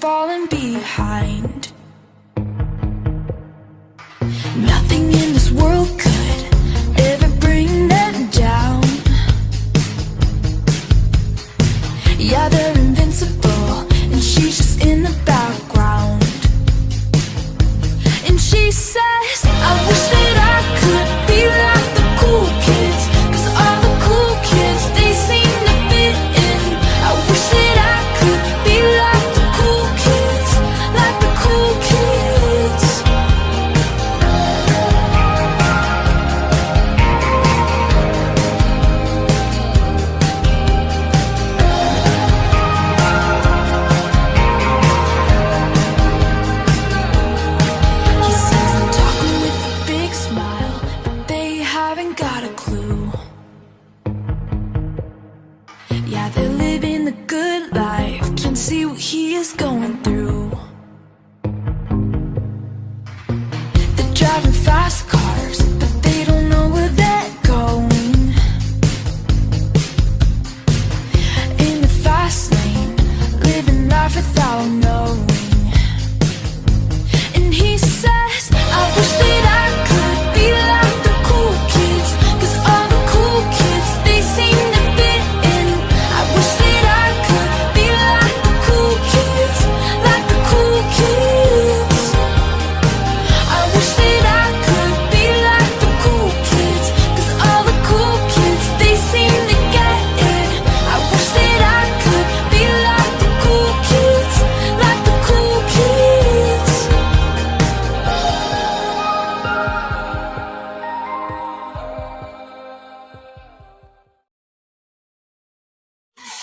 falling behind. Nothing in this world could ever bring them down. Yeah, they're invincible, and she's just in the background. And she says, I wish that I could be like the cool kids, 'cause all the cool kids, they seem to fit in. I wish that I could be like the cool kids, like the cool kids. He says I'm talking with a big smile, but they haven't got a clue. Yeah, they're living the good life, can't see what he is going through. They're driving fast cars, but they don't know where they're going. In the fast lane, living life without knowing. And he says, I wish that I could be like the cool kids, 'cause all the cool kids, they seem to fit in. I wish that I could be like the cool kids, like the cool kids. I wish that I could be like the cool kids, 'cause all the cool kids, they seem to get it. I wish that I could be like the cool kids, like the cool kids.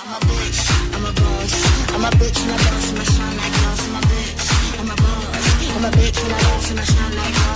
I'm a bitch, I'm a boss. I'm a bitch and a boss, and I shine like glass. I'm a bitch, I'm a boss. I'm a bitch and a boss, and I shine like glass.